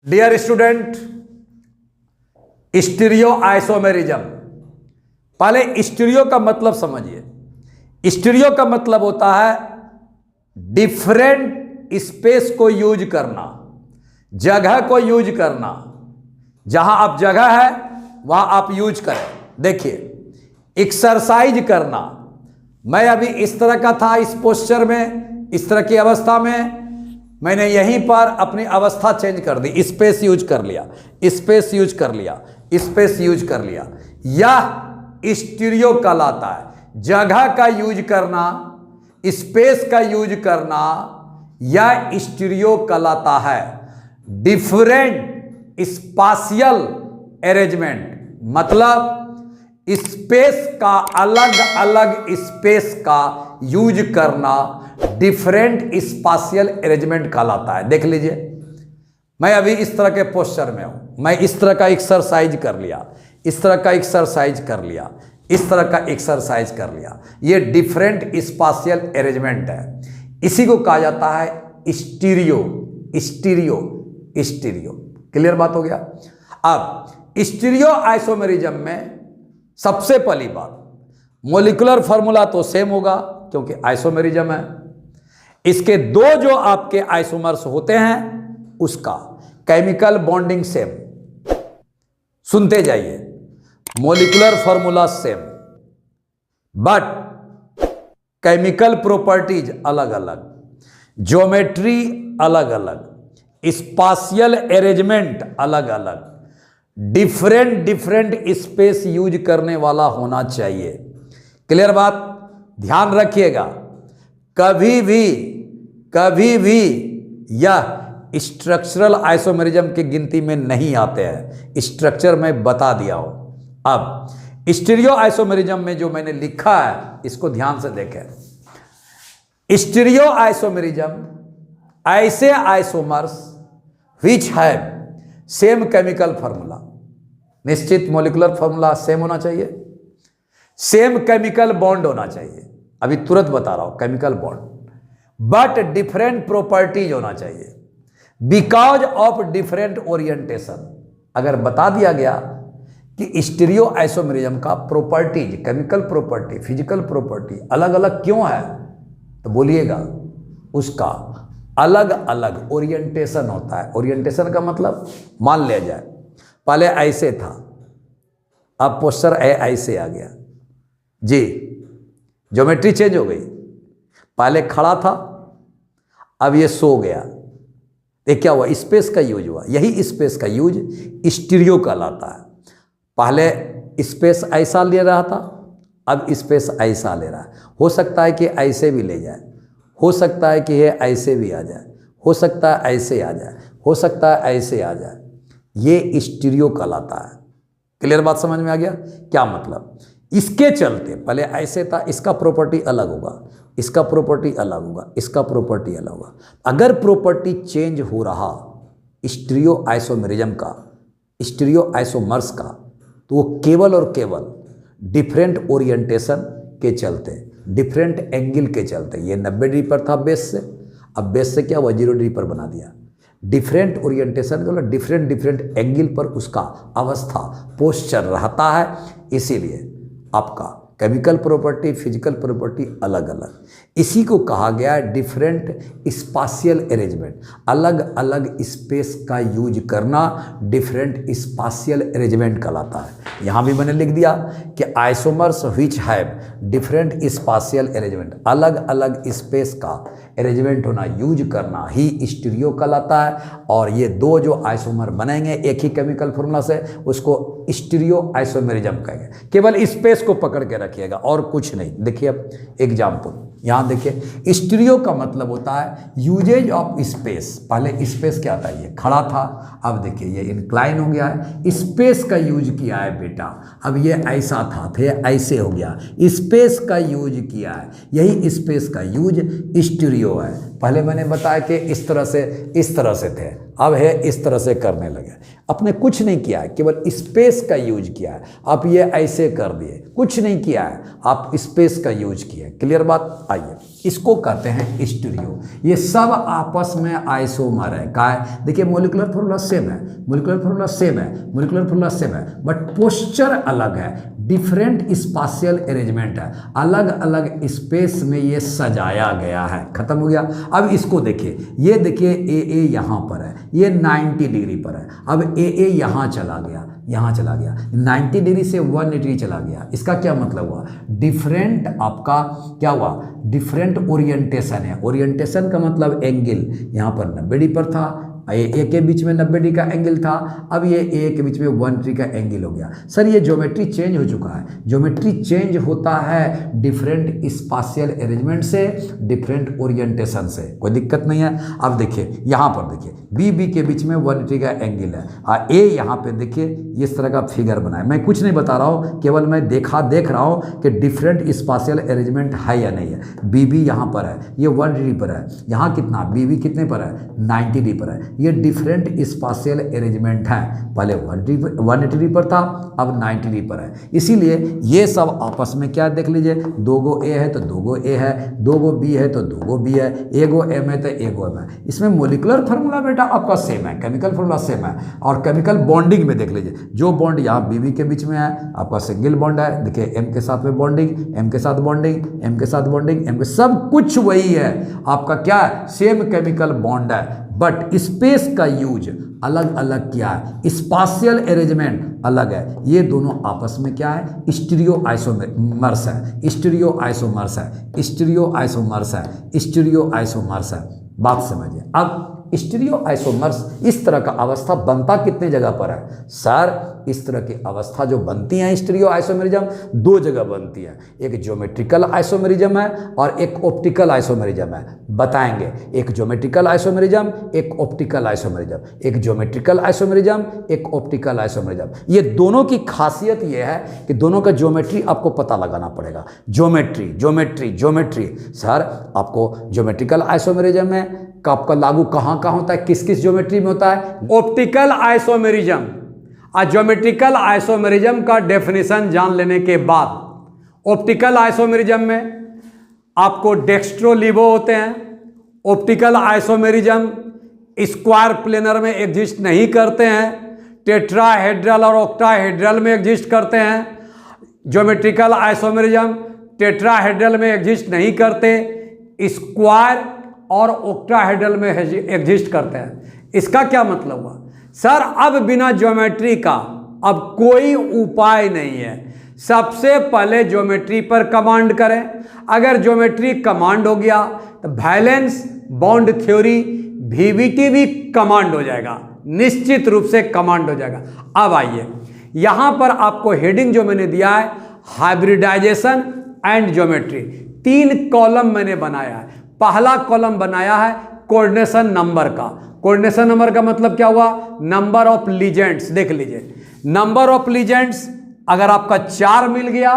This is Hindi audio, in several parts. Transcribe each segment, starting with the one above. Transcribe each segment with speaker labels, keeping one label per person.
Speaker 1: Dear student, stereo isomerism. पहले स्टीरियो का मतलब समझिए। स्टीरियो का मतलब होता है डिफरेंट स्पेस को यूज करना, जगह को यूज करना। जहां आप जगह है वहां आप यूज करें। देखिए, एक्सरसाइज करना। मैं अभी इस तरह का था, इस पोस्चर में, इस तरह की अवस्था में। मैंने यहीं पर अपनी अवस्था चेंज कर दी, स्पेस यूज कर लिया, स्पेस यूज कर लिया, स्पेस यूज कर लिया। यह स्टीरियो कहलाता है। जगह का यूज करना, स्पेस का यूज करना, यह स्टीरियो कहलाता है। डिफरेंट स्पाशियल अरेंजमेंट मतलब स्पेस का, अलग अलग स्पेस का यूज करना डिफरेंट स्पाशियल अरेंजमेंट कहलाता है। देख लीजिए, मैं अभी इस तरह के पोस्चर में हूं, मैं इस तरह का एक्सरसाइज कर लिया, इस तरह का एक्सरसाइज कर लिया, इस तरह का एक्सरसाइज कर लिया। ये डिफरेंट स्पाशियल अरेंजमेंट है। इसी को कहा जाता है स्टीरियो। स्टीरियो स्टीरियो क्लियर बात हो गया। अब स्टीरियो आइसोमेरिज्म में सबसे पहली बात, मॉलिक्यूलर फॉर्मूला तो सेम होगा क्योंकि आइसोमेरिज्म है। इसके दो जो आपके आइसोमर्स होते हैं उसका केमिकल बॉन्डिंग सेम। सुनते जाइए, molecular formula same but chemical properties अलग अलग, ज्योमेट्री अलग अलग, स्पाशियल अरेंजमेंट अलग अलग, डिफरेंट स्पेस यूज करने वाला होना चाहिए। क्लियर बात, ध्यान रखिएगा। कभी भी यह स्ट्रक्चरल आइसोमेरिज्म की गिनती में नहीं आते हैं। स्ट्रक्चर मैं बता दिया हूं। अब स्टीरियो आइसोमेरिज्म में जो मैंने लिखा है इसको ध्यान से देखें। स्टीरियो आइसोमेरिज्म ऐसे isomers which have same chemical formula, निश्चित मॉलिक्यूलर फॉर्मूला सेम होना चाहिए, सेम केमिकल बॉन्ड होना चाहिए, अभी तुरंत बता रहा हूं chemical bond, but different properties होना चाहिए बिकॉज ऑफ डिफरेंट ओरिएंटेशन। अगर बता दिया गया कि स्टीरियो आइसोमेरिज्म का properties, chemical property, physical property अलग अलग क्यों है, तो बोलिएगा उसका अलग अलग ओरिएंटेशन होता है। ओरिएंटेशन का मतलब मान लिया जाए पहले ऐसे था, अब पोस्चर ऐसे आ गया जी, ज्योमेट्री चेंज हो गई। पहले खड़ा था, अब ये सो गया। ये क्या हुआ, स्पेस का यूज हुआ। यही स्पेस का यूज स्टीरियो कहलाता है। पहले स्पेस ऐसा ले रहा था, अब स्पेस ऐसा ले रहा है। हो सकता है कि ऐसे भी ले जाए, हो सकता है कि ये ऐसे भी आ जाए, हो सकता है ऐसे आ जाए, हो सकता है ऐसे आ जाए। ये स्टीरियो कहलाता है। क्लियर बात समझ में आ गया क्या मतलब। इसके चलते पहले ऐसे था, इसका प्रॉपर्टी अलग होगा, इसका प्रॉपर्टी अलग होगा, इसका प्रॉपर्टी अलग होगा। अगर प्रॉपर्टी चेंज हो रहा स्टीरियो आइसोमेरिज्म का, स्टीरियो आइसोमर्स का, तो वो केवल और केवल डिफरेंट ओरिएंटेशन के चलते, डिफरेंट एंगल के चलते। ये 90 डिग्री पर था बेस से, अब बेस से क्या हुआ 0 डिग्री पर बना दिया। डिफरेंट ओरिएंटेशन मतलब डिफरेंट एंगल पर उसका अवस्था, पोस्चर रहता है। इसीलिए आपका केमिकल प्रॉपर्टी, फिजिकल प्रॉपर्टी अलग अलग। इसी को कहा गया है डिफरेंट स्पाशियल अरेंजमेंट। अलग अलग स्पेस का यूज करना डिफरेंट स्पाशियल अरेंजमेंट कहलाता है। यहाँ भी मैंने लिख दिया कि isomers which have different spatial arrangement, अलग अलग स्पेस का अरेंजमेंट होना, यूज करना ही स्टीरियो कहलाता है। और ये दो जो आइसोमर बनेंगे एक ही केमिकल फॉर्मूला से, उसको स्टीरियो आइसोमेरिज्म कहेंगे। केवल स्पेस को पकड़ के रखिएगा और कुछ नहीं। देखिए अब एग्जाम्पल यहाँ देखिए, स्टीरियो का मतलब होता है यूजेज ऑफ स्पेस। पहले स्पेस क्या था, ये खड़ा था, अब देखिए ये इंक्लाइन हो गया है, स्पेस का यूज किया है बेटा। अब ये ऐसा था तो ये ऐसे हो गया, स्पेस का यूज किया है, यही स्पेस का यूज स्टीरियो है। पहले मैंने बताया कि इस तरह से थे, अब है इस तरह से करने लगे। आपने कुछ नहीं किया है, केवल स्पेस का यूज किया है। आप ये ऐसे कर दिए, कुछ नहीं किया है, आप स्पेस का यूज किए। क्लियर बात। आइए इसको कहते हैं स्टीरियो। ये सब आपस में आइसोमर है। का है, देखिए मोलिकुलर फॉर्मूला सेम है, मोलिकुलर फॉर्मूला सेम है, मोलिकुलर फॉर्मूला सेम है, बट पोस्चर अलग है, डिफरेंट स्पाशियल अरेंजमेंट है, अलग अलग स्पेस में ये सजाया गया है। खत्म हो गया। अब इसको देखिए, ये देखिए ए यहाँ पर है, ये 90 डिग्री पर है। अब ए यहाँ चला गया, यहाँ चला गया, 90 डिग्री से 180 चला गया। इसका क्या मतलब हुआ? डिफरेंट आपका क्या हुआ? डिफरेंट ओरिएंटेशन है। ओरिएंटेशन का मतलब एंगल, यहाँ पर 90 डिग्री पर था, ए के बीच में 90 डिग्री का एंगल था, अब ये ए के बीच में 180 का एंगल हो गया। सर ये ज्योमेट्री चेंज हो चुका है। ज्योमेट्री चेंज होता है डिफरेंट स्पाशियल अरेंजमेंट से, डिफरेंट ओरिएंटेशन से, कोई दिक्कत नहीं है। अब देखिए यहाँ पर देखिए बी के बीच में 180 का एंगल है, ए यहाँ पे देखिए इस तरह का फिगर बना है। मैं कुछ नहीं बता रहा हूँ, केवल मैं देख रहा हूँ कि डिफरेंट स्पाशियल अरेंजमेंट है या नहीं है। बी यहाँ पर है, ये 1 डिग्री पर है, यहाँ कितना बी कितने पर है? 90 डिग्री पर है। ये डिफरेंट स्पाशियल अरेंजमेंट है, पहले 180 डिग्री पर था, अब 90 डिग्री पर है। इसीलिए ये सब आपस में क्या देख लीजिए, 2 गो ए है तो 2 गो ए है, 2 गो बी है तो 2 गो बी है, 1 गो एम है तो 1 गो एम है। इसमें मोलिकुलर फार्मूला बेटा आपका सेम है, केमिकल फार्मूला सेम है। और केमिकल बॉन्डिंग में देख लीजिए, जो बॉन्ड यहाँ बी के बीच में है आपका सिंगल बॉन्ड है, देखिए एम के साथ में बॉन्डिंग, एम के साथ बॉन्डिंग, एम के साथ बॉन्डिंग, एम के सब कुछ वही है आपका, क्या है? सेम केमिकल बॉन्ड है, बट स्पेस का यूज अलग अलग किया है, स्पाशियल अरेंजमेंट अलग है। ये दोनों आपस में क्या है? स्टीरियो आइसोमर्स है, स्टीरियो आइसोमर्स है, स्टीरियो आइसोमर्स है, स्टीरियो आइसोमर्स है। बात समझिए। अब स्टीरियो आइसोमर्स इस तरह का अवस्था बनता कितने जगह पर है? सर इस तरह की अवस्था जो बनती है स्टीरियो आइसोमेरिज्म 2 जगह बनती है, एक ज्योमेट्रिकल आइसोमेरिज्म है और एक ऑप्टिकल आइसोमेरिज्म है। बताएंगे, एक ज्योमेट्रिकल आइसोमेरिज्म, एक ऑप्टिकल आइसोमेरिज्म, एक ज्योमेट्रिकल आइसोमेरिज्म, एक ऑप्टिकल आइसोमेरिज्म। ये दोनों की खासियत ये है कि दोनों का ज्योमेट्री आपको पता लगाना पड़ेगा। ज्योमेट्री ज्योमेट्री ज्योमेट्री सर आपको ज्योमेट्रिकल आइसोमेरिज्म में आपका लागू कहाँ होता है, किस किस ज्योमेट्री में होता है? ऑप्टिकल आइसोमेरिज्म और ज्योमेट्रिकल आइसोमेरिज्म का डेफिनेशन जान लेने के बाद, ऑप्टिकल आइसोमेरिज्म में आपको डेक्स्ट्रोलिबो होते हैं। ऑप्टिकल आइसोमेरिज्म स्क्वायर प्लेनर में एग्जिस्ट नहीं करते हैं, टेट्राहेड्रल और ऑक्टाहेड्रल में एग्जिस्ट करते हैं। ज्योमेट्रिकल आइसोमेरिज्म टेट्राहेड्रल में एग्जिस्ट नहीं करते, स्क्वायर और ऑक्टाहेड्रल में एग्जिस्ट करते हैं। इसका क्या मतलब हुआ? सर अब बिना ज्योमेट्री का अब कोई उपाय नहीं है। सबसे पहले ज्योमेट्री पर कमांड करें। अगर ज्योमेट्री कमांड हो गया तो वैलेंस बॉन्ड थ्योरी वीवीटी भी कमांड हो जाएगा, निश्चित रूप से कमांड हो जाएगा। अब आइए यहां पर आपको हेडिंग जो मैंने दिया है, हाइब्रिडाइजेशन एंड ज्योमेट्री, 3 कॉलम मैंने बनाया है। पहला कॉलम बनाया है कोऑर्डिनेशन नंबर का। कोऑर्डिनेशन नंबर का मतलब क्या हुआ? Number of legends. देख लीजिए, नंबर ऑफ लीजेंड्स अगर आपका 4 मिल गया,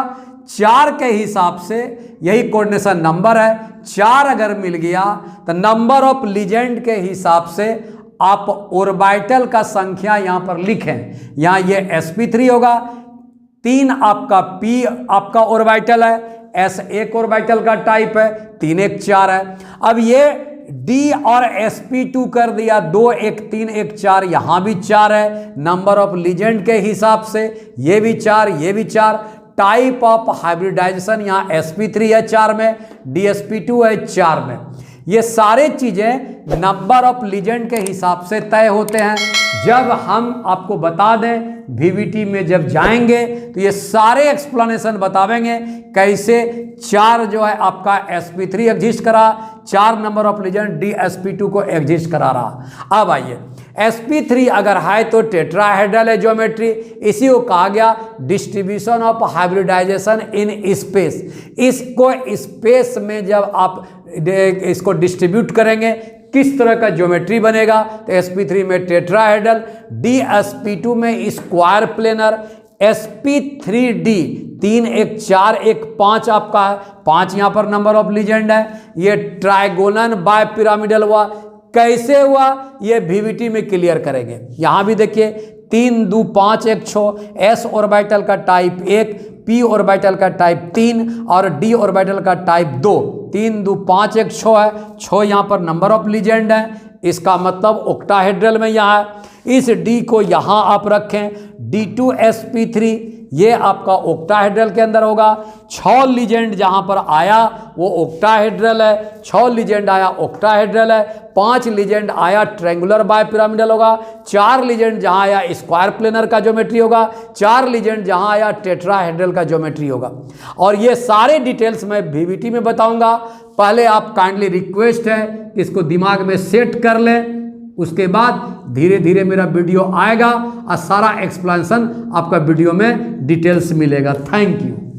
Speaker 1: 4 के हिसाब से यही कोऑर्डिनेशन नंबर है। 4 अगर मिल गया तो नंबर ऑफ लीजेंड के हिसाब से आप ऑर्बिटल का संख्या यहां पर लिखें। यहां ये sp3 होगा, 3 आपका p आपका ऑर्बिटल है, s एक ऑर्बिटल का टाइप है, 3 1 4 है। अब ये d और sp2 कर दिया, 2 1 3 1 4, यहां भी 4 है। नंबर ऑफ लीजेंड के हिसाब से ये भी 4, ये भी 4। टाइप ऑफ हाइब्रिडाइजेशन यहाँ sp3 है 4 में, dsp2 है 4 में। ये सारे चीजें नंबर ऑफ लीजेंड के हिसाब से तय होते हैं। जब हम आपको बता दें वीवीटी में जब जाएंगे तो ये सारे एक्सप्लेनेशन बतावेंगे कैसे 4 जो है आपका sp3 एग्जिस्ट करा, 4 नंबर ऑफ लीजेंड dsp2 को एग्जिस्ट करा रहा। अब आइए, sp3 अगर है तो टेट्राहेड्रल है ज्योमेट्री, इसी को कहा गया distribution of hybridisation in space. इसको स्पेस में जब आप इसको डिस्ट्रीब्यूट करेंगे किस तरह का ज्योमेट्री बनेगा? तो sp3 में टेट्राहेड्रल, dsp2 में स्क्वायर प्लेनर, sp3d 3 1 4 1 5 आपका है, 5 यहाँ पर नंबर ऑफ लीजेंड है। ये ट्राइगोनल बाय पिरामिडल हुआ। कैसे हुआ ये वीवीटी में क्लियर करेंगे। यहां भी देखिए 3 2 5 1 6, s ऑर्बिटल का टाइप 1, p ऑर्बिटल का टाइप 3 और d ऑर्बिटल का टाइप 2। 3 2 5 1 6 है, 6 यहाँ पर नंबर ऑफ लीजेंड है, इसका मतलब ऑक्टाहेड्रल में यहाँ है। इस d को यहाँ आप रखें, D2sp3 ये आपका ऑक्टाहेड्रल के अंदर होगा। 6 लीजेंड जहाँ पर आया वो ऑक्टाहेड्रल है, 6 लीजेंड आया ऑक्टाहेड्रल है, 5 लीजेंड आया ट्रायंगुलर बायपिरामिडल होगा, 4 लीजेंड जहाँ आया स्क्वायर प्लेनर का ज्योमेट्री होगा, 4 लीजेंड जहाँ आया टेट्राहेड्रल का ज्योमेट्री होगा। और ये सारे डिटेल्स मैं VVT में बताऊंगा। पहले आप काइंडली रिक्वेस्ट है कि इसको दिमाग में सेट कर लें, उसके बाद धीरे धीरे मेरा वीडियो आएगा और सारा एक्सप्लेनेशन आपका वीडियो में डिटेल्स मिलेगा। Thank you.